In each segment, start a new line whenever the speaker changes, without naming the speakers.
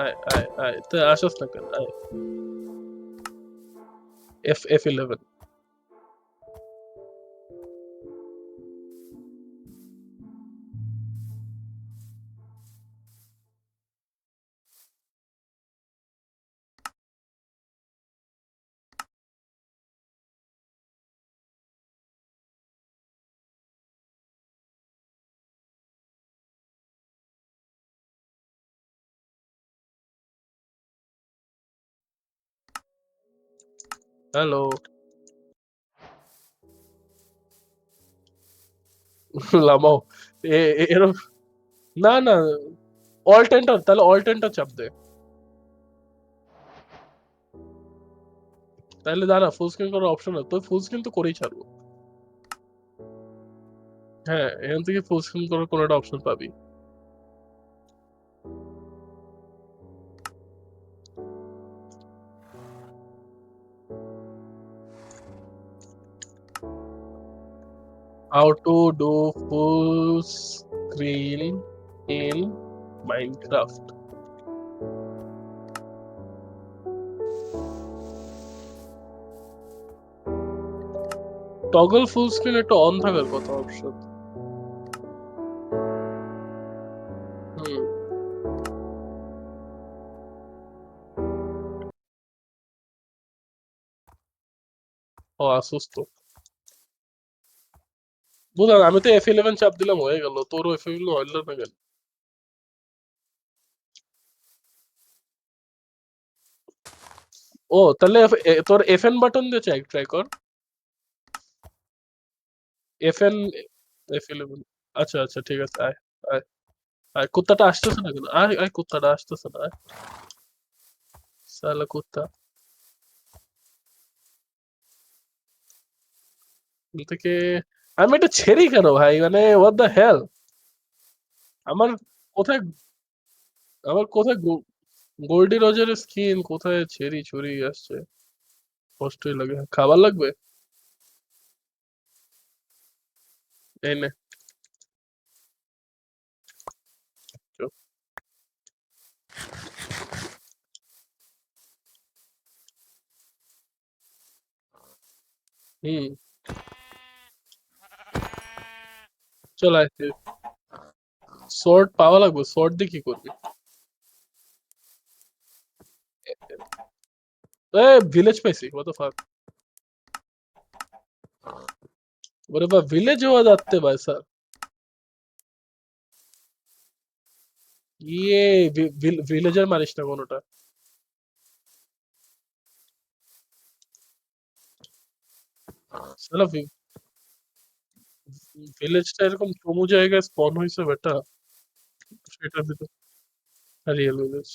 আয় আয় আয় তুই আসস না কেন? আয় F11. হ্যালো। লামাও। এরম না না, অল্ট এন্টার, তাহলে অল্ট এন্টার চাপ দে। তাহলে দাঁড়া, ফুল স্ক্রিন করার অপশন আছে, তো ফুল স্ক্রিন তো করেই ছাড়বো। হ্যাঁ, এখান থেকে ফুল স্ক্রিন করার কোনো একটা অপশন পাবি। How to do full screen in Minecraft. Toggle full screen একটা অন থাকার কথা অপশন। হুম। ও আসুস তো। বুঝলাম, আমি তো F11 চাপ দিলাম হয়ে গেল, তোরও F11 হইল না কেন? ও তাহলে তোর FN বাটন দিয়ে ট্রাই কর। FN F11। আচ্ছা আচ্ছা ঠিক আছে, আয় আয় আয়। কুত্তাটা আসতেছে না কেন? আয় আয়, কুত্তাটা আসতেছে না, আয়। সালা কুত্তা থেকে। আমি এটা ছেড়ি কেন ভাই, মানে হোয়াট দ্য হেল। আমার কোথায়, আমার কোথায় গোল্ডি রজারের স্কিন কোথায় ছেড়ি ছড়ি আসছে, কষ্টই লাগে। খাবার লাগবে? এই নে। চো। হুম। চল আয়। শর্ট পাওয়া লাগবে, শর্ট দিয়ে কি করবি? এ ভিলেজ পাইছি, কত ফাক। ওরে বা, ভিলেজ হওয়া যাচ্ছে ভাই স্যার। ইয়ে, ভিলেজার মারিস না কোনোটা। সালা ভিলেজটা এরকম চমু জায়গায় স্পন হয়েছে বেটা, সেটার ভিতর। Real village.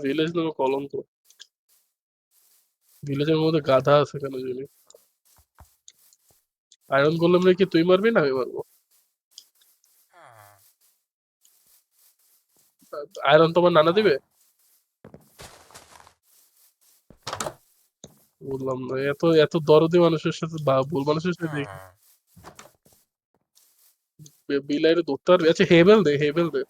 ভিলেজ নামে কলঙ্ক। ভিলেজের মধ্যে গাধা আছে কেন জানি। আয়রন গোলেম রে কি তুই মারবি না আমি মারবো? আয়রন তোমার নানা দিবে? বললাম না, এত এত দরদি মানুষের সাথে বা ভুল মানুষের সাথে দেখি। বিলাইরে ধরতে পারবি? আচ্ছা হেবেল দে, হেবেল দে।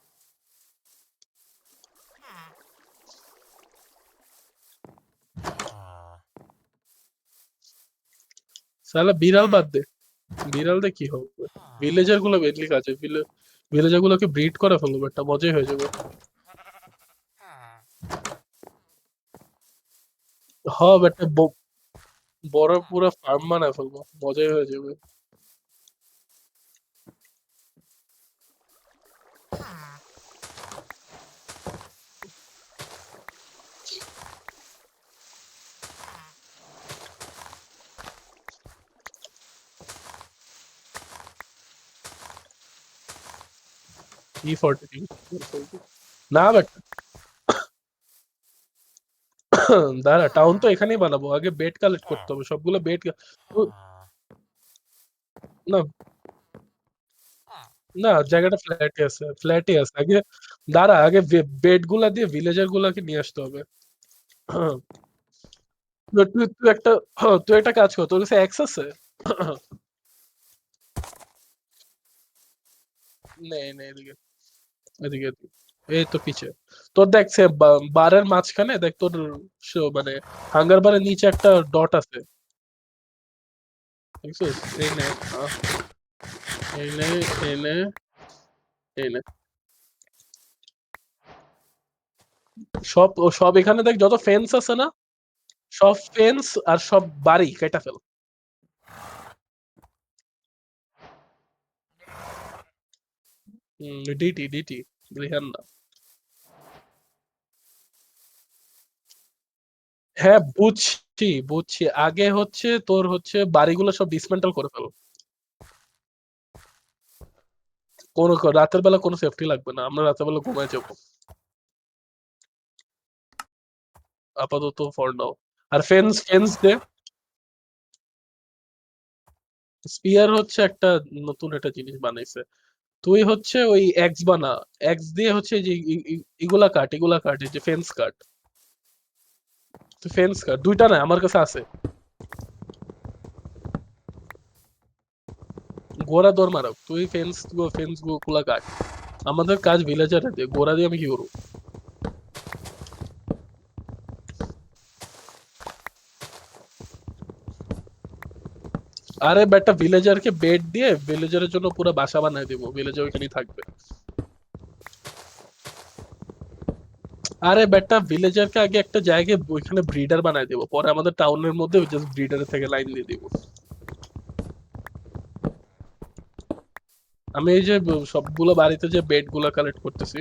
সালা বিড়াল বাদ দে, বিড়াল দে কি হবে? ভিলেজার গুলো বেটলি কাজে, ভিলেজার গুলোকে ব্রিড করে ফেলবো, একটা মজাই হয়ে যাবে। হবে একটা বড় পুরো ফার্ম বানায় ফেলবো, মজাই হয়ে যাবে। E42 না বেটা। দাঁড়া, টাউন তো এখানেই বানাবো, আগে বেড কালেক্ট করতে হবে সবগুলো বেড। না না, জায়গাটা ফ্ল্যাটই আছে, ফ্ল্যাটই আছে আগে। দাঁড়া, আগে বেড গুলা দিয়ে ভিলেজার গুলাকে নিয়ে আসতে হবে। তুই একটা তুই একটা কাজ কর। তোর কাছে অ্যাক্স আছে? নে, নে এদিকে। এদিকে, এদিকে। এই তো পিছে। তোর দেখ সে বারের মাঝখানে দেখ তোর মানে হাঙ্গার বারের নিচে একটা ডট আছে। দেখছিস? এই নে, এই নে, এই নে, এই নে। সব এখানে দেখ যত ফেন্স আছে না? সব ফেন্স আর সব বাড়ি কেটে ফেল। DT, DT. রিহান না। হ্যাঁ, বুঝছি, বুঝছি। আগে হচ্ছে তোর হচ্ছে বাড়িগুলো সব ডিসমেন্টল করে ফেল। রাতের বেলা কোনো সেফটি লাগবে না। আমরা রাতের বেলা ঘুমায় যাবো। আপাতত ফর নাও। আর ফেন্স ফেন্স দে। স্পিয়ার হচ্ছে একটা নতুন একটা জিনিস বানাইছে। তুই হচ্ছে ওই এক্স বানা। এক্স দিয়ে হচ্ছে যে এগুলা কাট এই যে ফেন্স কাট। তুই ফেন্স কাট। দুইটা না আমার কাছে আছে। গোড়া দৌড় মারো। তুই ফেন্স গুলা কাট। আমাদের কাজ ভিলেজারে দিয়ে গোড়া দিয়ে আমি কি করবো? আরে বেটা ভিলেজারকে বেড দিয়ে ভিলেজারের জন্য পুরো বাসা বানায় দিব। ভিলেজার ওইখানেই থাকবে। আরে বেটা ভিলেজারকে আগে একটা জায়গায় ওইখানে ব্রিডার বানায় দিব। পরে আমাদের টাউনের মধ্যে জাস্ট ব্রিডারের থেকে লাইন দিয়ে দিব। আমি এই যে সবগুলো বাড়িতে যে বেড গুলা কালেক্ট করতেছি।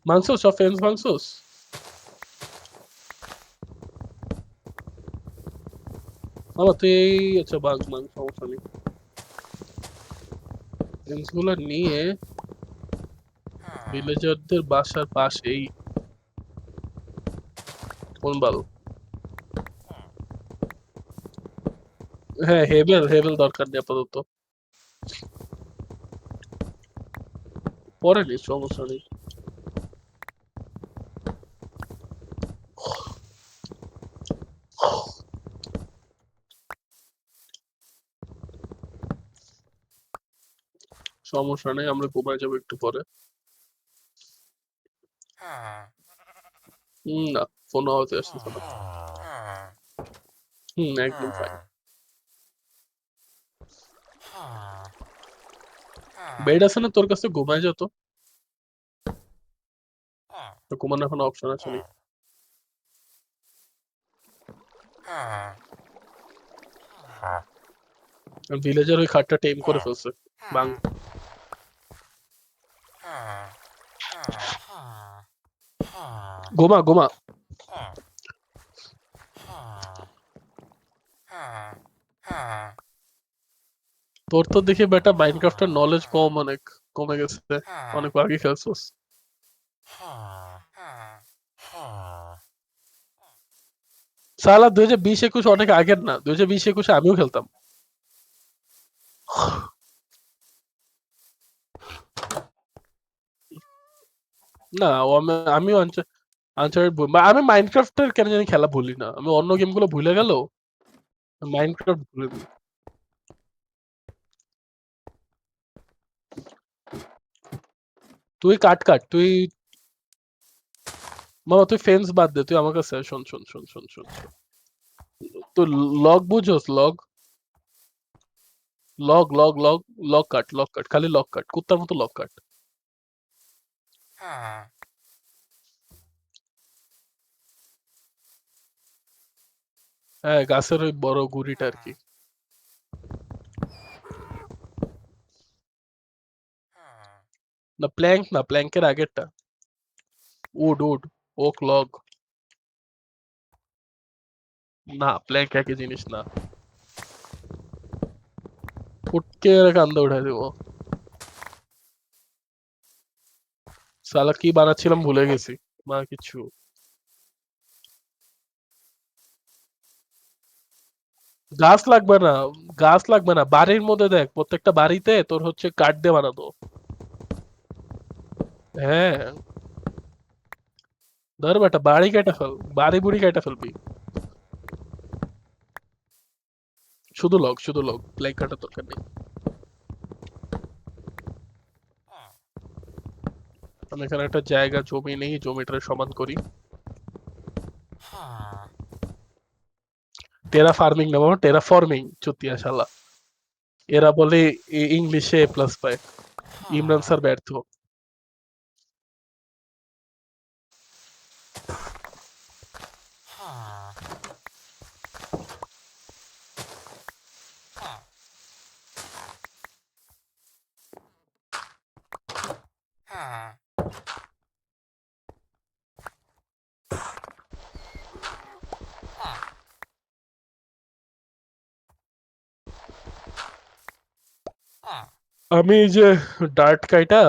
মাংস সব ফেন্স মাংসস। মামা তুই আচ্ছা বাঘ মাংস সমস্যা নেই। ফেন্স গুলা নিয়ে ভিলেজারদের বাসার পাশেই কোন বাল। হ্যাঁ, হেভেল হেভেল দরকার নেই আপাতত। পরে নি সমস্যা নেই। সমস্যা নেই, আমরা ঘুমায় যাবো একটু পরে। না, ফোন আওয়াজে আসতেছে না। একদম ফাইন। বেড আছে না তোর কাছে? ঘুমায় যেত। ঘুমানোর এখন অপশন আছে নি। ভিলেজার ওই খাটটা টেম করে ফেলছে। বাং। ঘুমা ঘুমা। তোর তো দেখি বেটা মাইনক্রাফটের নলেজ কম অনেক। কমে গেছে। অনেক আগে খেলছোস। সালা 2020-21 অনেক আগের না? 2020-21 আমিও খেলতাম। না আমিও আনচার্টেড আমি মাইনক্রাফটের কেন জানি খেলা ভুলি না। আমি অন্য গেম গুলো ভুলে গেল। মাইনক্রাফট ভুলে দিই। তুই কাট কাট তুই। মামা তুই ফেন্স বাদ দে, তুই আমার কাছে আয়। শোন শোন শোন শোন শোন শোন। তুই লগ বুঝোস? Log log log log log কাট খালি লগ কাট কুত্তার মতো লগ কাট। হ্যাঁ, গাছের ওই বড় গুড়িটা আর কি। না প্ল্যাঙ্ক না, প্ল্যাঙ্কের আগেরটা। Wood wood. Oak log. না প্ল্যাঙ্ক একই জিনিস না। উঠকে কান্দে উঠাই দেবো। সালা কি বানাচ্ছিলাম ভুলে গেছি। মা কিছু। গাছ লাগবে না। গাছ লাগবে না, বাড়ির মধ্যে দেখ প্রত্যেকটা বাড়িতে তোর হচ্ছে কাঠ দিয়ে বানাতো। হ্যাঁ। ধর বেটা বাড়ি কেটে ফেল, বাড়ি বুড়ি কেটে ফেলবি। শুধু লগ প্ল্যাঙ্ক কাটার দরকার নেই। আমি এখানে একটা জায়গা জমি নেই, জমিটারে সমান করি। টেরা ফার্মিং না বাবা, টেরা ফর্মিং, চুতিয়া শালা। এরা বলে ইংলিশে এ প্লাস পায়, ইমরান স্যার ব্যর্থ। আমি এই যে ডার্ট কাইটা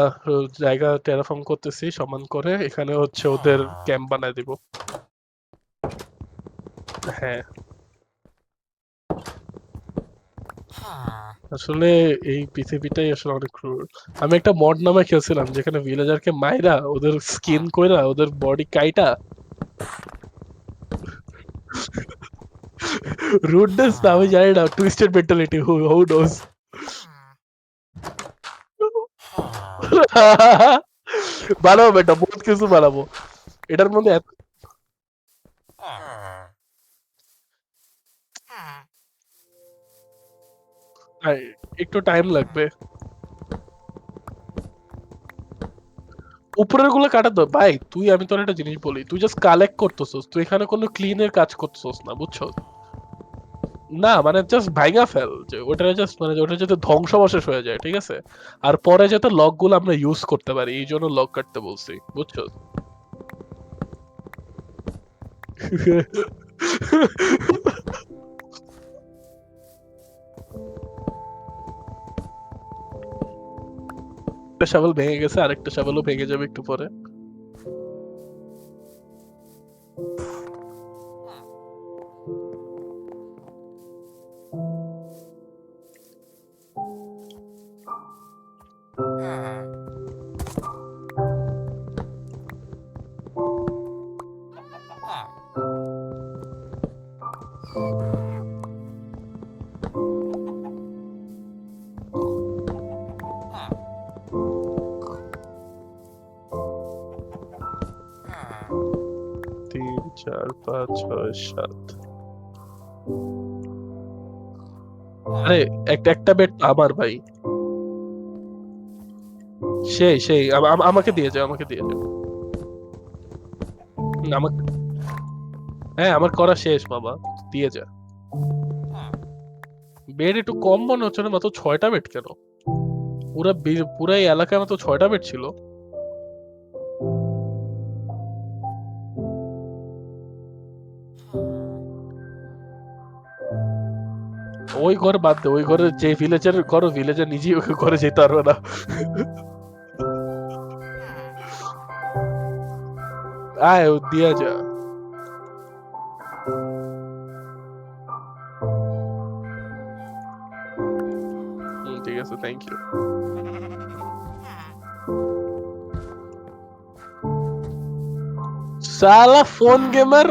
জায়গা টেরাফর্ম করতেছি সমান করে, এখানে হচ্ছে ওদের ক্যাম্প বানায় দিব। হ্যাঁ আসলে এই পৃথিবীটাই আসলে অনেক ক্রুর। আমি একটা মড নামে খেলছিলাম যেখানে ভিলেজারকে মাইরা ওদের স্কিন কইরা ওদের বডি কাইটা রুডনেস না আমি জানি না, টুইস্টেড মেন্টালিটি, হু নোস। বানাবো বেটা, বহুত কিছু বানাবো এটার মধ্যে একটু টাইম লাগবে। উপরের গুলো কাটা তো ভাই, তুই আমি তোর একটা জিনিস বলি, তুই জাস্ট কালেক্ট করতেছস, তুই এখানে কোনো ক্লিনের কাজ করতেছস না, বুঝছো? না মানে জাস্ট ভাইঙা ফেল, যে ওটা জাস্ট মানে ওটা যাতে ধ্বংসাবশেষ হয়ে যায়, ঠিক আছে? আর পরে যাতে লক গুলো আমরা ইউজ করতে পারি, এই জন্য লক কাটতে বলছি, বুঝছো? একটা শাবল ভেঙে গেছে, আরেকটা শাবলও ভেঙে যাবে একটু পরে। তিন চার পাঁচ ছয় সাত। আরে একটা একটা বেড আমার ভাই। সেই আমাকে দিয়ে যাও, আমাকে দিয়ে যাও। আমাকে, হ্যাঁ আমার করা শেষ বাবা, দিয়ে যা। বেড একটু কম মনে হচ্ছে না, মাত্র 6টা বেড কেন? পুরা এই এলাকায় মাত্র 6টা বেড ছিল। ওই ঘর বাদ দে, ওই ঘরে যে ভিলেজের ঘর, ভিলেজের নিজেই ওই ঘরে যেতে পারবে না। আয় ও দিয়া যা। ঠিক আছে, থ্যাংক ইউ। সালা ফোন গেমার,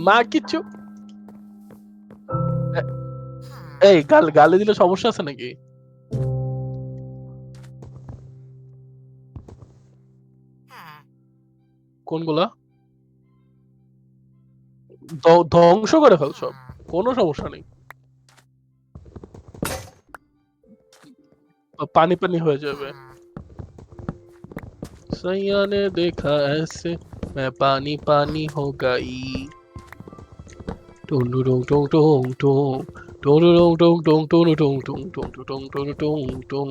মা কিছু। এই গালে দিলে সমস্যা আছে নাকি? কোনগুলা? ধ্বংস করে ফেল সব, কোনো সমস্যা নেই। পানি পানি হয়ে যাবে। सैया ने देखा ऐसे मैं पानी पानी हो गई। टुन टुन टुन टुन टुन टुन टुन टुन टुन टुन टुन टुन टुन टुन टुन टुन।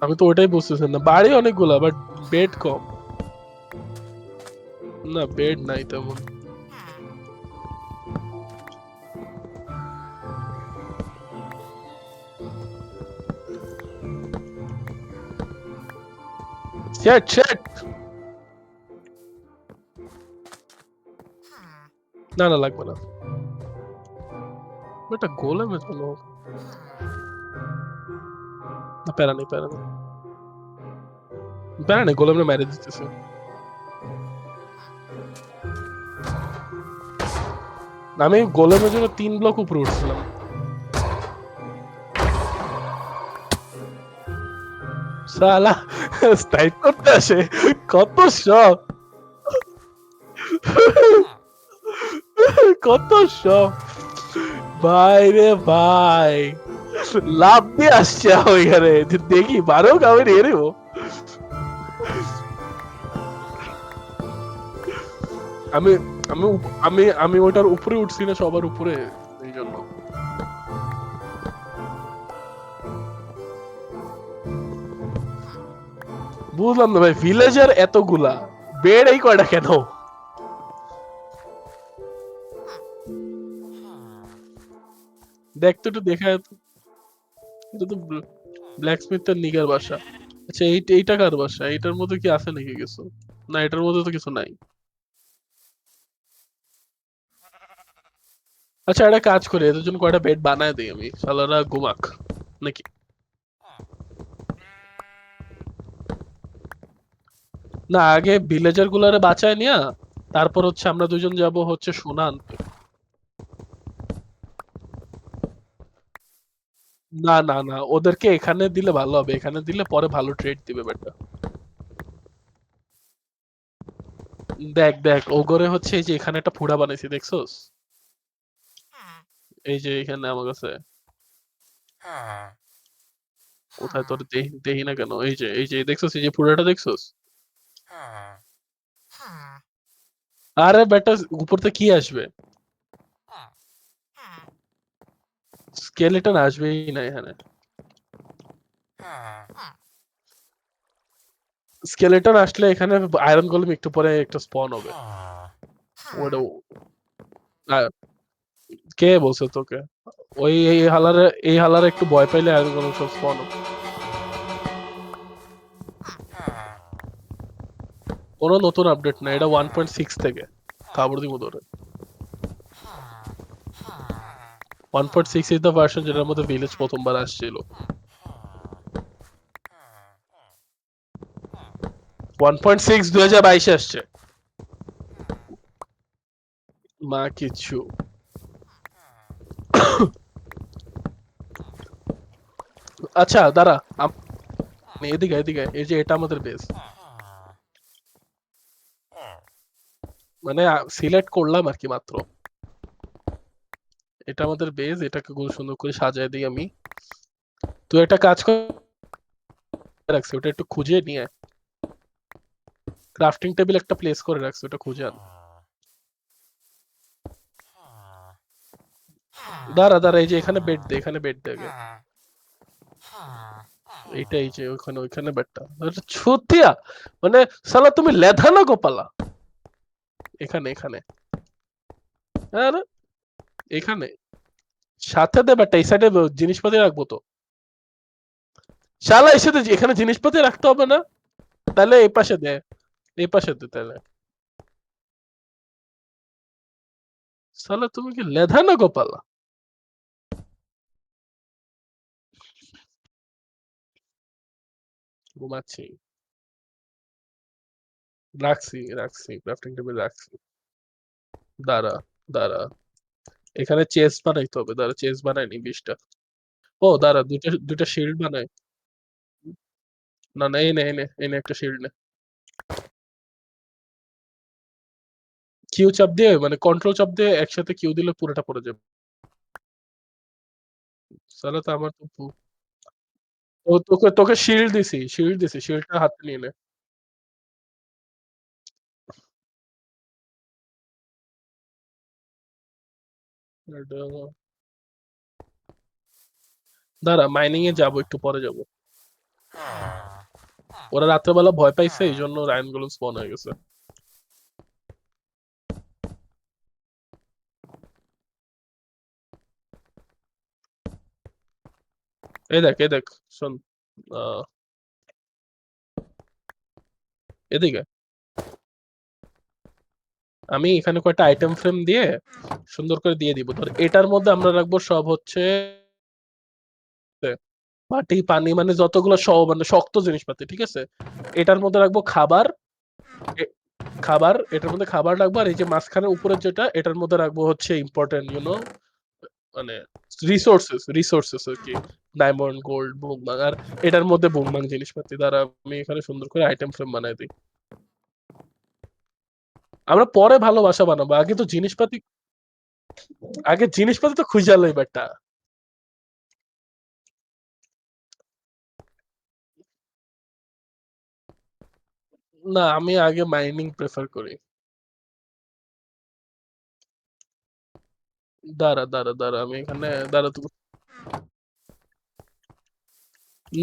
আমি তো ওটাই বুঝতেছি না, বাড়ি অনেকগুলা বাট বেড কম। না বেড নাই তেমন। শেট শেট। না, না লাগবে না। এটা গোলেমের জন্য না প্যারা নেই, প্যারা নেই। প্যারা নেই গোলেমরে মাইরা দিতেছে। আমি গোলেমের জন্য ৩ ব্লক উপরে উঠছিলাম। শালা স্নাইপ করতে আসে। কত শখ! কত শখ! ভাই রে ভাই! লাফ দিয়ে আসছে ওইখানে। দেখি মারুক আমি নিয়ে নেবো। আমি আমি আমি ওটার উপরে উঠছি না সবার উপরে এই জন্য। বুঝলাম না ভাই ভিলেজের এতগুলা বেড এই কয়টা কেন? দেখ তো একটু দেখা এটা তো ব্ল্যাক স্মিথের নিগার বাসা। আচ্ছা এইটা কার বাসা? এইটার মধ্যে কি আছে নাকি কিছু? না এটার মধ্যে তো কিছু নাই। আচ্ছা একটা কাজ করি এদের জন্য কয়টা বেড বানায় দিই আমি শালারা ঘুমাক নাকি। না আগে ভিলেজার গুলারে বাঁচায় নিয়া তারপর হচ্ছে আমরা দুজন যাব হচ্ছে সোনা আনতে। না না না ওদেরকে এখানে দিলে ভালো হবে, এখানে দিলে পরে ভালো ট্রেড দিবে বেটা। দেখ দেখ ও করে হচ্ছে এই যে এখানে একটা ফুড়া বানাইছি দেখছোস? এই যে এখানে আমার কাছে কোথায় তোর দেহি না কেন এই যে দেখছোস এই যে ফুড়াটা দেখছোস? আরে বেটা উপর থেকে কি আসবে? স্কেলেটন আসবেই না এখানে। স্কেলেটন আসলে এখানে আয়রন গোলেম একটু পরে একটা স্পন হবে। ওটা আ- কে বলছে তোকে? ওই এই হালারে একটু ভয় পাইলে আয়রন গোলেম সব স্পন হবে। কোনো নতুন আপডেট না এটা 1.6 থেকে কাবড় দিব ধরে। 1.6 ইজ দ্য ভার্সন যেটার মধ্যে ভিলেজ প্রথমবার আসছিল। 1.6 2022 আসছে। মা কিচ্ছু। আচ্ছা দাঁড়া এদিকে এদিকে এই যে এটা আমাদের বেস মানে সিলেক্ট করলাম আর কি মাত্র। এটা আমাদের বেস এটাকে খুব সুন্দর করে সাজায় দিই আমি। তুই একটা কাজ করে রাখছি ওটা একটু খুঁজে নিয়ে ক্রাফটিং টেবিল একটা প্লেস করে রাখছি ওটা খুঁজে আন। দাঁড়া দাঁড়া এই যে এখানে বেড দে এখানে বেড দে আগে। এইটাই যে ওখানে ওইখানে বেডটা ছুতিয়া মানে সালা তুমি লেধা না গোপালা। এখানে এখানে আরে এখানে সাথে দে বেটা এই সাইডে জিনিসপাতি রাখবো তো। শালা এসে এখানে জিনিসপাতি রাখতে হবে না? তাহলে এই পাশে দে এই পাশে দে তাহলে। শালা তুমি কি লেধা না গোপালা? ঘুমাচ্ছি। রাখছি ক্রাফটিং টেবিল রাখছি। দাঁড়া দাঁড়া এখানে চেস বানাইতে হবে দাঁড়া চেস বানাই নি 20টা। ও দাঁড়া দুইটা দুইটা শিল্ড বানাই। না না এই নে একটা শিল্ড নে। কিউ চাপ দিয়ে মানে কন্ট্রোল চাপ দিয়ে একসাথে কিউ দিলে পুরোটা পড়ে যাবে। তাহলে তো আমার তো তোকে তোকে শিল্ড দিছি শিল্ডটা হাতে নিয়ে নে। এটা- দাঁড়া মাইনিং এ যাবো একটু পরে যাবো। ওরা রাত্রেবেলা ভয় পাইছে এই জন্য রায়ন গুলো স্পন হয়ে গেছে। এই দেখ শোন আহ, এদিকে আমি এখানে কয়েকটা আইটেম ফ্রেম দিয়ে সুন্দর করে দিয়ে দিব। ধর এটার মধ্যে আমরা রাখবো সব হচ্ছে মাটি, পানি মানে যতগুলো মানে শক্ত জিনিসপাতি, ঠিক আছে? এটার মধ্যে রাখবো খাবার, এ- খাবার, এটার মধ্যে খাবার রাখবো, আর এই যে মাঝখানে উপরের যেটা এটার মধ্যে রাখবো হচ্ছে ইম্পর্টেন্ট মানে রিসোর্সেস আর কি, ডায়মন্ড, গোল্ড, বুমবাং। আর এটার মধ্যে বুমবাং জিনিসপাতি দ্বারা আমি এখানে সুন্দর করে আইটেম ফ্রেম বানাই দিই। আমরা পরে ভালো বাসা বানাবো, আগে জিনিসপাতি তো খুঁজে লই বেটা। না, আমি আগে মাইনিং প্রেফার করি। দাঁড়া আমি এখানে দাঁড়া তো।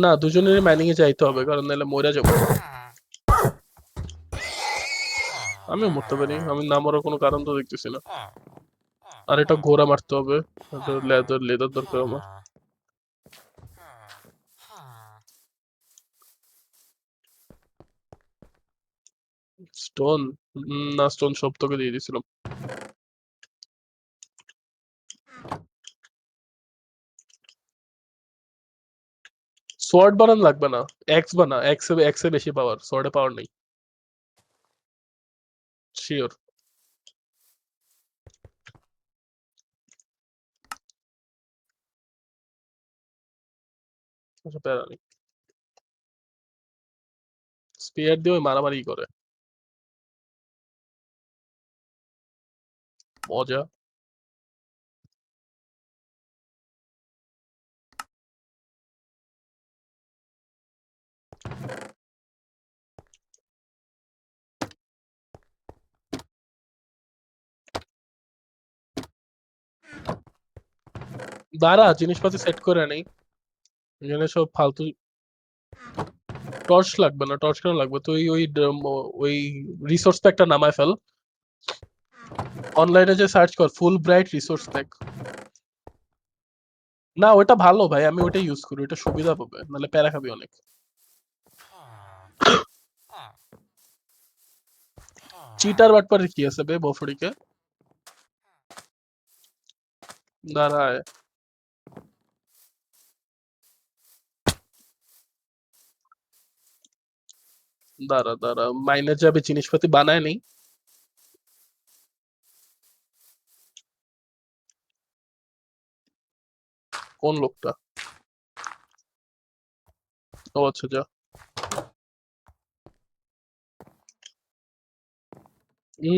না, দুজনেরই মাইনিং এ যাইতে হবে, কারণ নাহলে মরে যাবো। আমিও মরতে পারি, আমি না মরার কোনো কারণ তো দেখতেছি না। আর এটা ঘোড়া মারতে হবে, লেদার লেদার দরকার আমার। স্টোন, না স্টোন সব তোকে দিয়ে দিছিলাম। সোয়ার্ড বানান লাগবে না, এক্স বানা, এক্স এ বেশি পাওয়ার, সোয়ার্ডে পাওয়ার নেই। শিওর। আচ্ছা, প্যারা নেই। স্পিয়ার দিয়ে ওই মারামারি করে, মজা। দাঁড়া, জিনিসপাতি সেট করে নেই, এখানে সব ফালতু। টর্চ লাগবে না, টর্চ কেন লাগবে? তুই ওই রিসোর্স প্যাকটা নামায় ফেল, অনলাইনে যে সার্চ কর ফুল ব্রাইট রিসোর্স প্যাক। না, ওটা ভালো ভাই, আমি ওটা ইউজ করি, ওটা সুবিধা পাবে, নাহলে প্যারা খাবি অনেক। চিটার বাটপারের কি আছে বে বফড়িকে? দাঁড়ায়, দাঁড়া মাইনে যাবে, জিনিসপাতি বানায় নেই। কোন লোকটা? ও আচ্ছা, যা।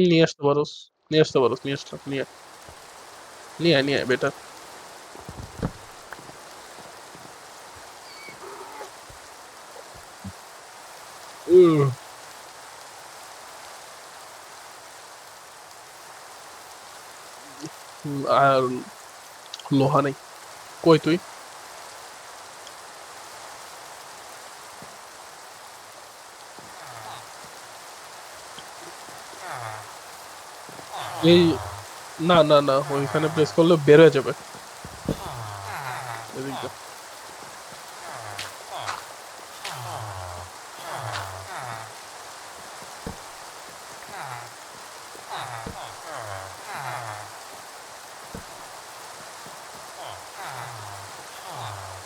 নিয়ে আসতে পারোস, নিয়ে আসতে পারোস, নিয়ে আসতে নিয়ে নিয়ে আয়, নিয়ে আয় বেটা। উহ, আর লোহা নেই। কই তুই? এই, না ওইখানে প্রেস করলে বের হয়ে যাবে। এদিক দে।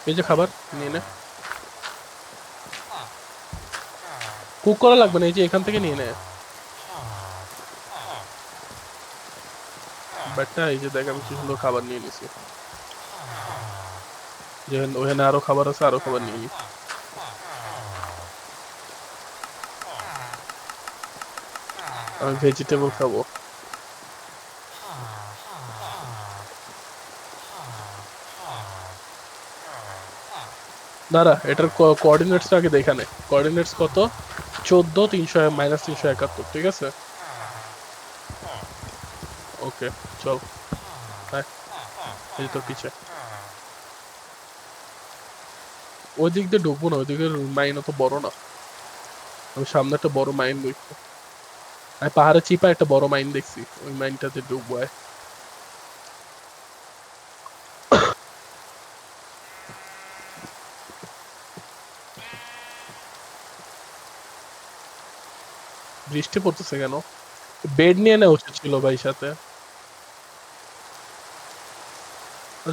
এই যে খাবার, নিয়ে নে। কুক করা লাগবে না, এই যে এখান থেকে নিয়ে নে। বেটা এই যে দেখ, আমি কি সুন্দর খাবার নিয়ে নিছি। যেখানে ওখানে আরো খাবার আছে, আরো খাবার নিয়ে নি। আমি ভেজিটেবল খাবো। দাঁড়া, এটার কোঅর্ডিনেটস আগে দেখানে। কোঅর্ডিনেটস কত? 14 300 -371, ঠিক আছে। ওকে, চল। হ্যাঁ, এই যে তোর পিছে। ওই দিক দিয়ে ঢুকবো না, ওই দিকের মাইন অত বড় না। আমি সামনে একটা বড় মাইন দেখছি, আমি পাহাড়ে চিপা একটা বড় মাইন দেখছি, ওই মাইনটাতে ঢুকবো আয়। বৃষ্টি পড়তেছে কেন? বেড নিয়ে নেওয়া উচিত ছিল ভাই সাথে।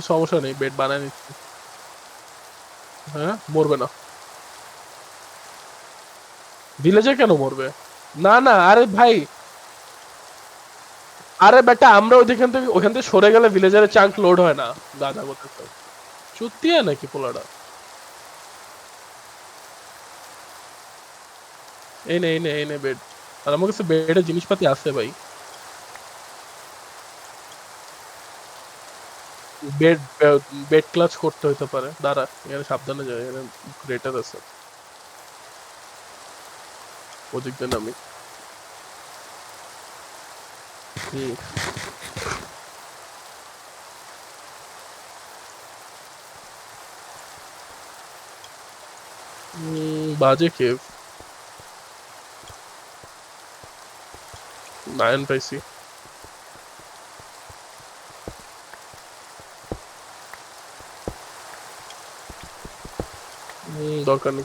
সমস্যা নেই, বেড বানায় নিচ্ছি। হ্যাঁ, মরবে না। ভিলেজার কেন মরবে? না না, আরে ভাই, আরে বেটা আমরা ওইখান থেকে সরে গেলে ভিলেজারের চাঙ্ক লোড হয় না। গাধা কোথাকার। চুতিয়া নাকি পোলাটা? এই নে বেড। আর আমার কাছে বেডের জিনিসপাতি আছে ভাই। বেড বেড ক্লাচ করতে হইতে পারে, দাঁড়া এখানে সাবধানে যায়, এখানে গ্রেটার আছে। ওদিক দিয়ে নামি। হুম। বাজে কেভ। নায়ন পাইছি। দরকার নেই।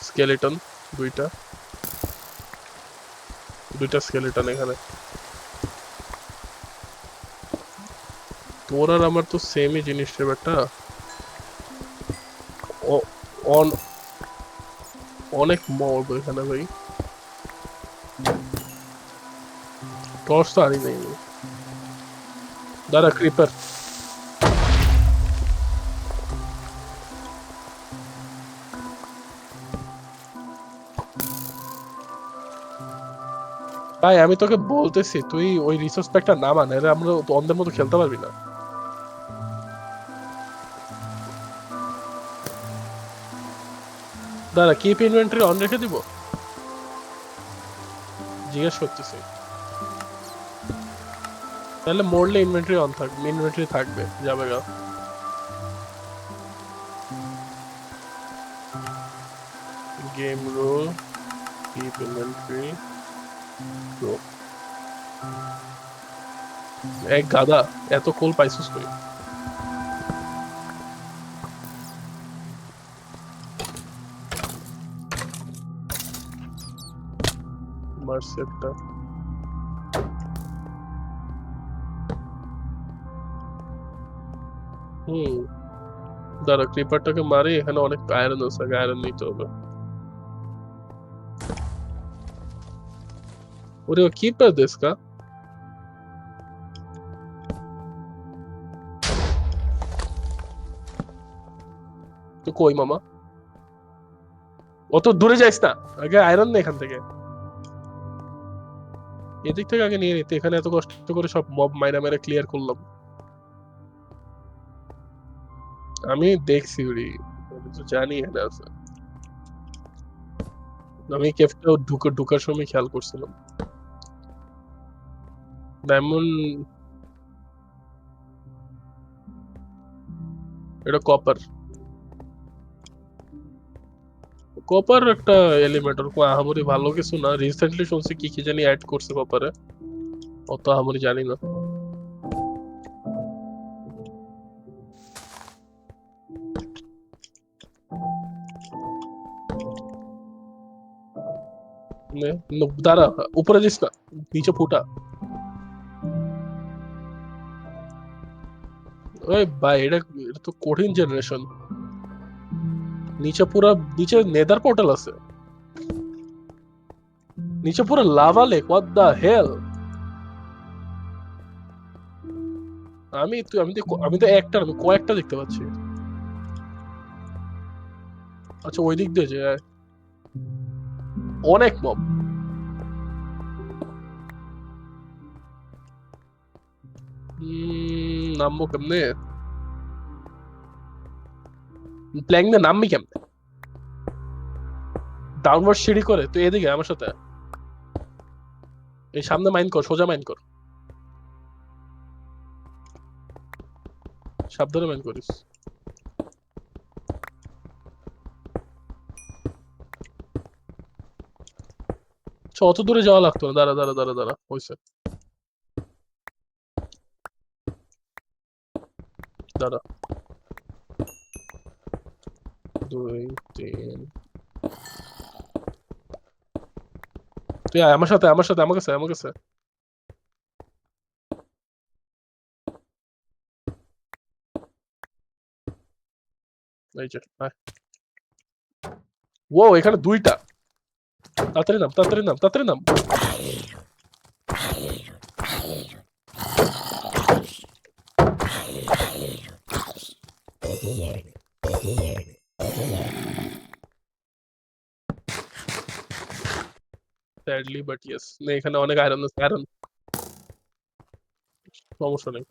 স্কেলেটন দুইটা, দুইটা স্কেলেটন এখানে। তোর আর আমার তো সেমই জিনিস রে বেটা। অ- অন- অনেক মব এখানে ভাই। টর্চ তো আনি নাই আমি। দাঁড়া ক্রিপার। ভাই আমি তোকে বলতেছি তুই ওই রিসোর্স প্যাকটা নামা, নাহলে আমরা তো অন্ধের মতো খেলতে পারবি না। দাঁড়া কিপ ইনভেন্টরি অন রেখে দিব, জিজ্ঞেস করতেছি। তাহলে মরলে ইনভেন্টরি অন থাকবে, ইনভেন্টরি থাকবে, যাবে গা। Game rule, keep inventory, pro. এক গাদা, এত কোল পাইছিস কই? মারছি একটা। হুম। দাঁড়া ক্রিপারটাকে মারি, এখানে অনেক আয়রন আছে, আয়রন নিতে হবে। ওরে কিপার দেশকা। তুই কই মামা? অত দূরে যাইস না, আগে আয়রন নে এখান থেকে। এদিক থেকে আগে নিয়ে নিতে, এখানে এত কষ্ট করে সব মব মাইরা মাইরা ক্লিয়ার করলাম। আমি দেখছি ওরি, আমি তো জানি এখানে আছে। আমি কেফটাও ঢুকার সময় খেয়াল করছিলাম। ডায়মন্ড। এটা কপার। কপার একটা এলিমেন্ট, ওরকম আহামরি ভালো কিছু না, রিসেন্টলি শুনছি কি কি জানি অ্যাড করছে কপারে। অত আহামরি জানি না। দাঁড়া, উপরে যাস না, নিচে ফুটা। ওই ভাই এটা, এটা তো কঠিন জেনারেশন। নিচে পুরা, নিচে নেদার পোর্টাল আছে। নিচে পুরো লাভা লেক, হোয়াট দা হেল। আমি তো একটা, আমি কয়েকটা দেখতে পাচ্ছি। আচ্ছা ওই দিক দিয়ে যে অনেক মব। নামবো কেমনে? প্ল্যাং দিয়ে নামবি কেমনে? ডাউনওয়ার্ড সিঁড়ি করে তুই এদিকে আমার সাথে। এই সামনে মাইন কর, সোজা মাইন কর, সাবধানে মাইন করিস। আচ্ছা, অত দূরে যাওয়া লাগতো না, দাঁড়া দাঁড়া দাঁড়া দাঁড়া হয়েছে। দাঁড়া, 2 3। তুই আয় আমার সাথে, আমার সাথে, আমার কাছে, আমার কাছে। এই যে আয়। ও এখানে দুইটা। তাড়াতাড়ি নাম, তাড়াতাড়ি নাম, তাড়াতাড়ি নাম। Sadly but yes. না এখানে অনেক আয়রন আছে, আয়রন। সমস্যা নেই।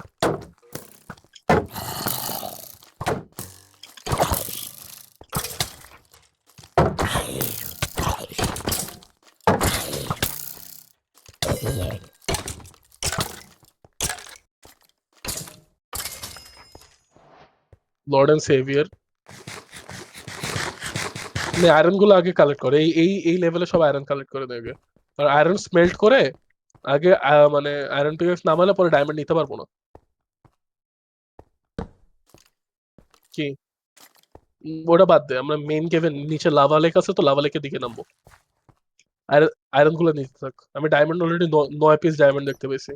Lord and saviour. মানে আয়রন গুলো আগে কালেক্ট করে, এই লেভেলে সব আয়রন কালেক্ট করে দেবে। আর আয়রন স্মেল্ট করে আগে মানে আয়রন পিকেক্স নামালে পরে ডায়মন্ড নিতে পারবো না। কি? ওটা বাদ দে, আমরা মেইন কেভের নিচে লাভা লেক আছে তো লাভা লেকের দিকে নামবো। আয়রন গুলো নিতে থাক। আমি ডায়মন্ড অলরেডি 9 পিস ডায়মন্ড দেখতে পেয়েছি।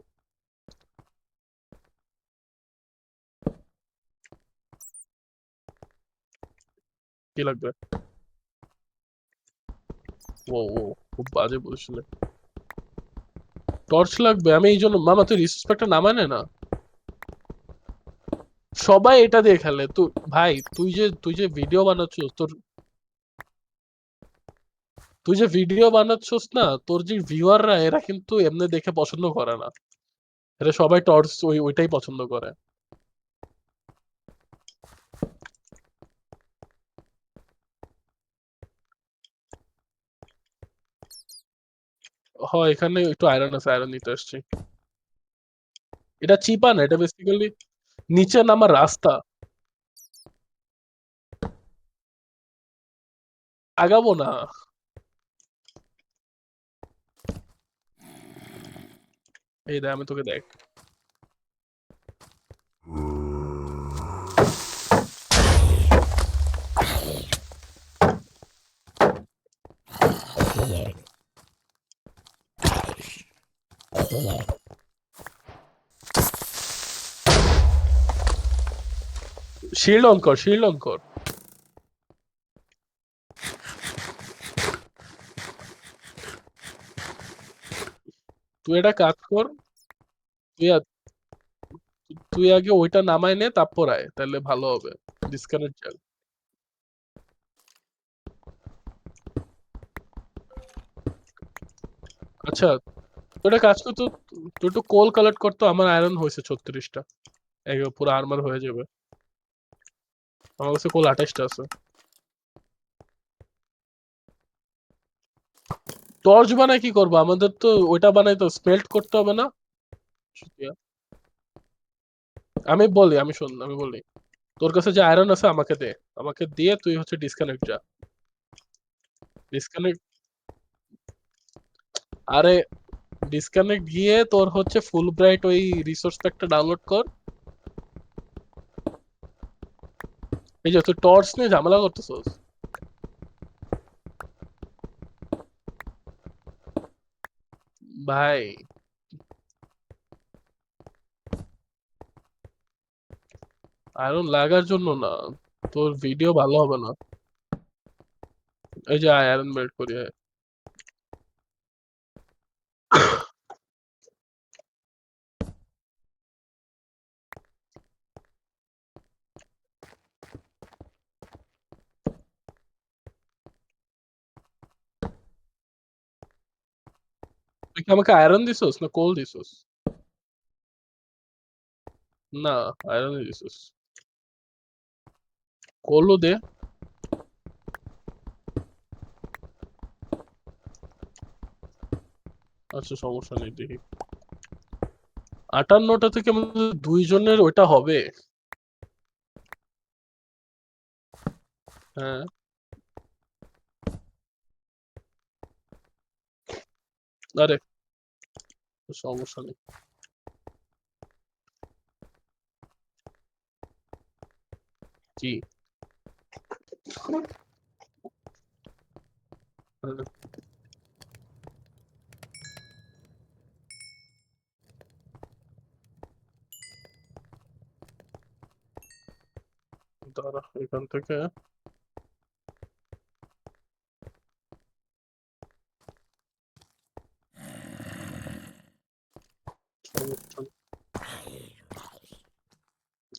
কি লাগবে? ও ও, খুব বাজে বলছিলে। টর্চ লাগবে, আমি এই জন্য মামা তুই রিসপেক্টটা নামায় নে না। সবাই এটা দিয়ে খেলে তুই। ভাই তুই যে ভিডিও বানাচ্ছিস তোর, তুই যে ভিডিও বানাচ্ছিস না, তোর যে ভিউয়াররা এরা কিন্তু এমনি দেখে পছন্দ করে না। এরা সবাই টর্চ ওইটাই পছন্দ করে। হয় এখানে একটু আয়রন আছে, আয়রন নিতে আসছি। এটা চিপা না, এটা বেসিক্যালি নিচে নামার রাস্তা। আগাবো না। এই দেখ আমি তোকে দেখ। শিল্ড অন কর, শিল্ড অন কর। তুই এটা কাজ কর। তুই তুই আগে ওইটা নামাই নে তারপর আয়, তাহলে ভালো হবে। ডিসকানেক্ট যাক। আচ্ছা তুই একটা কাজ করতো, তুই একটু কোল কালেক্ট করতো, আমার আয়রন হয়েছে 36টা। পুরো আর্মার হয়ে যাবে। আমার কাছে কোল 28টা আছে। টর্চ বানায় কি করবো, আমাদের তো ওইটা বানাই তো স্মেল্ট করতে হবে না। আমি বলি, আমি শোন, আমি বলি, তোর কাছে যে আয়রন আছে আমাকে দে। আমাকে দিয়ে তুই হচ্ছে ডিসকানেক্ট যা। ডিসকানেক্ট। আরে ডিসকানেক্ট গিয়ে তোর হচ্ছে ফুল ব্রাইট ওই রিসোর্স প্যাকটা ডাউনলোড কর। এই যে তুই টর্চ নিয়ে ঝামেলা করতেছস। ভাই আয়রন লাগার জন্য না, তোর ভিডিও ভালো হবে না। এই যে আয়রন মেল্ট করি আয়। তুই কি আমাকে আয়রন দিছস না কোল দিছস? না, আয়রন দিছস। কোলও দে। আচ্ছা সমস্যা নেই, দেখি। 58টা থেকে আমাদের দুইজনের ওইটা হবে। হ্যাঁ। আরে সমস্যা নেই। কি? দাঁড়া এখান থেকে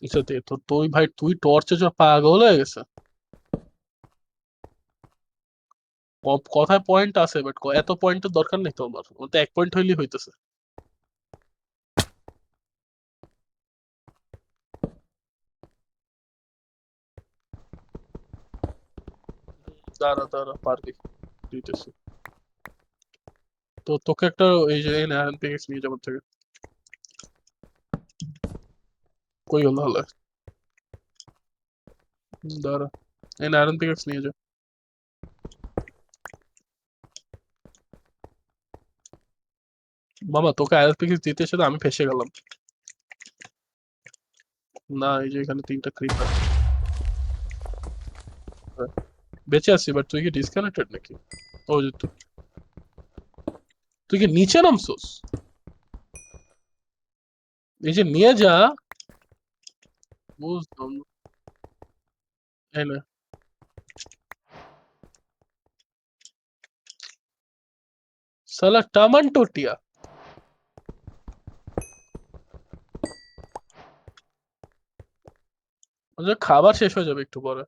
আচ্ছা দে তো, তুই ভাই তুই টর্চে যা পাগল হয়ে গেছে। কথায় পয়েন্ট আছে, বাট এত পয়েন্টের দরকার নেই তো, আমার ওর তো 1 পয়েন্ট হইলেই হইতেছে। দাঁড়া দাঁড়া পারবি, দিতেছি। তো তোকে একটা এই যে আয়রন পিকেক্স নিয়ে যাবার থেকে, কই গেল হলে? দাঁড়া, এই আয়রন পিকেক্স নিয়ে যা। মামা তোকে আয়রন পিকেক্স দিতে এসে তো আমি ফেসে গেলাম। না এই যে এখানে 3টা ক্রিপার। বেঁচে আছি, বাট তুই কি ডিসকানেক্টেড নাকি? ও যে তুই কি নিচে নামছস? এই যে নিয়ে যা। বুঝলাম না। এই না, সালা টামান টোটিয়া। আচ্ছা, খাবার শেষ হয়ে যাবে একটু পরে।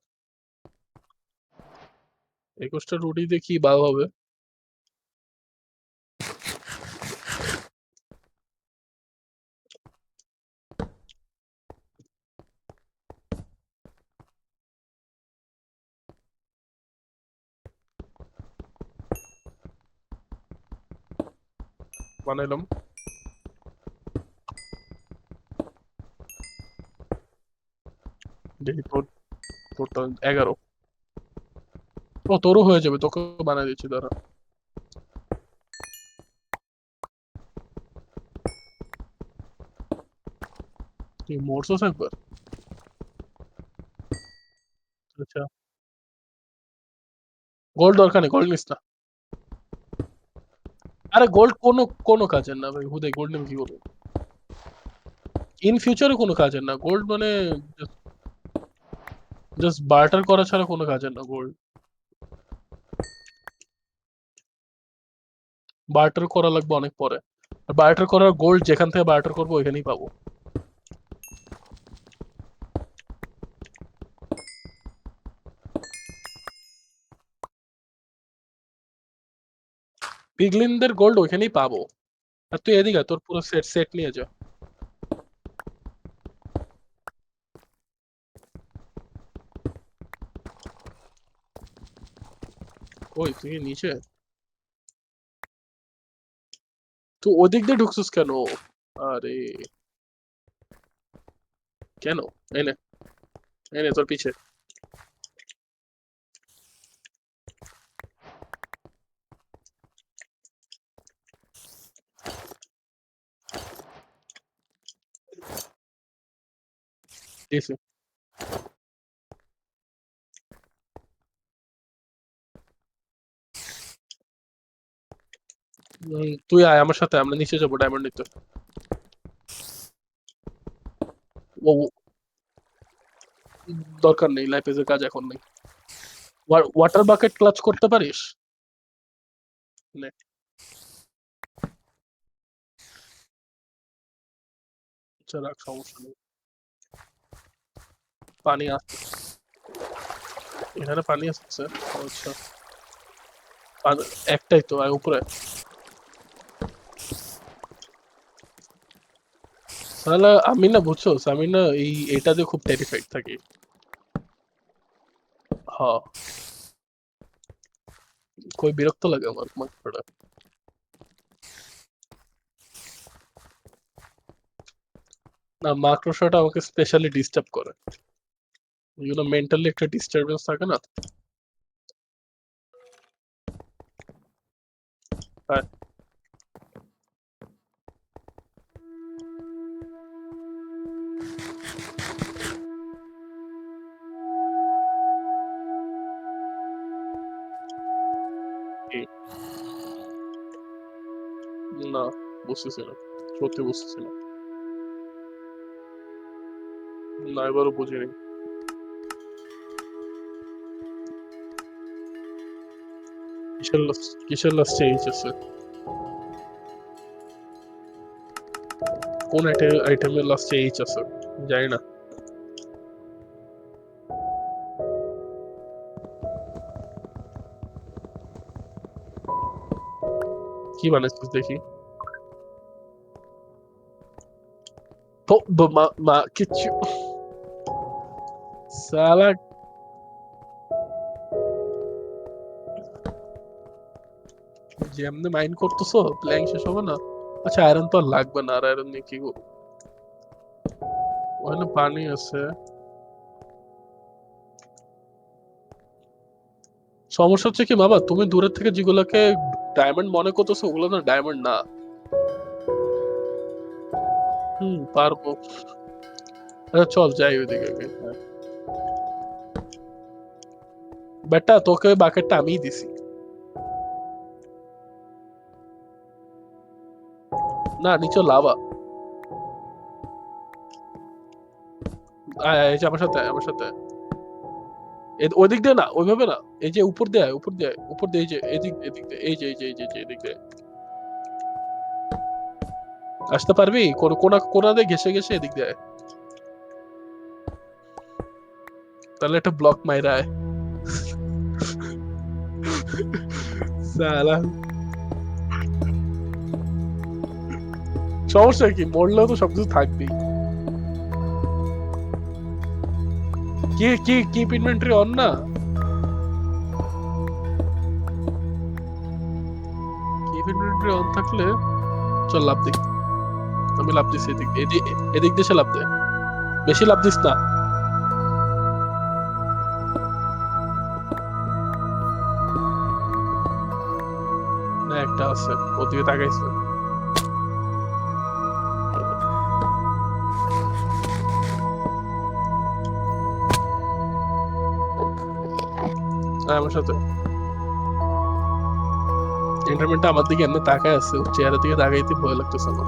21টা রুটি দিয়ে কি বা হবে? বানাইলাম। দেখি তোর, তোরটা 11। ও তোরও হয়ে যাবে, তোকে বানাই দিচ্ছি দাঁড়া। তুই মরছস একবার? আচ্ছা, গোল্ড দরকার নেই, গোল্ড নিস না। আরে গোল্ড কোনো কোনো কাজের না ভাই, হুদাই গোল্ড নিয়ে কি করবো? ইন ফিউচারে কোনো কাজের না গোল্ড, মানে জাস্ট বার্টার করা ছাড়া কোনো কাজের না গোল্ড। বার্টার করা লাগবে অনেক পরে। আর বার্টার করার গোল্ড যেখান থেকে বার্টার করবো ওইখানেই পাবো। পিগলিনদের গোল্ড ওইখানেই পাবো। আর তুই এদিকে আয়, তোর পুরো সেট সেট নিয়ে যা। ওই তুই কি নিচে? তুই ওদিক দিয়ে ঢুকছিস কেন? আরে কেন? এনে, এনে তোর পিছে। দিয়েছে। তুই আয় আমার সাথে, আমরা নিচে যাবো ডায়মন্ড নিতে। ও দরকার নেই, লাইফেজের কাজ এখন নেই। ওয়াটার বাকেট ক্লাচ করতে পারিস? নে। আচ্ছা রাখ, সমস্যা নেই। পানি আসছে, এখানে পানি আসছে। আচ্ছা, একটাই তো আর উপরে। তাহলে আমি না, বুঝছো আমি না এই এটাতে খুব টেরিফাইড থাকি। হ্যাঁ, খুবই বিরক্ত লাগে আমার মাকড়টা। না মাকড়সাটা আমাকে স্পেশালি ডিস্টার্ব করে। এগুলো মেন্টালি একটা ডিস্টারবেন্স থাকে না। হ্যাঁ, কি? না বুঝতেছি না, সত্যি বুঝতেছি না। না এবারও বুঝিনি। কিসের লাস্টে এইচ আছে? কোন আইটেমের লাস্টে এইচ আছে? জানি না। কি বানাইছিস দেখি? তো কিছু সালা যেমনি মাইন্ড করতেছো প্ল্যাং শেষ হবে না। আচ্ছা আয়রন তো আর লাগবে না, আর আয়রন নিয়ে কি করবো? ওখানে পানি আছে। সমস্যা হচ্ছে কি বাবা, তুমি দূরের থেকে যেগুলোকে ডায়মন্ড মনে করতেছো ওগুলো তো ডায়মন্ড না। পারবো। আচ্ছা চল যাই ওইদিকে আগে। হ্যাঁ। বেটা তোকে ওই বাকেটটা আমিই দিছি। না নিচে লাভা। এই যে আমার সাথে আমার সাথে। ওই দিক দিয়ে না, ওইভাবে না। এই যে উপর দিয়ে উপর দিয়ে উপর দিয়ে, এই যে এদিক এদিক দিয়ে, এই যে এদিক দিয়ে আসতে পারবি? কোনা কোনা দিয়ে ঘেসে ঘেসে এদিক দিয়ে আয়। তাহলে একটা ব্লক মাইরা আয়। সালা সমস্যা কি, মরলেও তো সবকিছু থাকবেই। কি কিপ ইনভেন্টরি অন না? কিপ ইনভেন্টরি অন থাকলে চল লাভ দিই। আমি লাভ দিছি এদিক দিয়ে, এদিক দেশে লাভ দে। বেশি লাভ দিস না। না, একটা আছে, ওদিকে তাকাইছে। আমার সাথে এন্টারমেন্টটা আমার দিকে এমনি তাকায় আছে, ওর চেহারা দিকে তাকাইতে ভয় লাগতেছে আমার।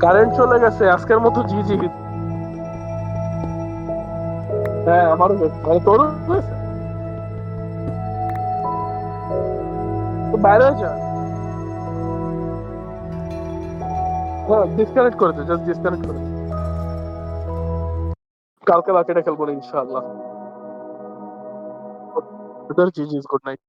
কারেন্ট চলে গেছে আজকের মতো, জি জি। হ্যাঁ আমারও হয়েছে, মানে তোরও হয়েছে। তো বাইরে হয়ে যা। হ্যাঁ ডিসকানেক্ট করে দে, জাস্ট ডিসকানেক্ট করে দে। কালকে বাকিটা খেলবো না ইনশাআল্লাহ। তোদের জি জি, গুড নাইট।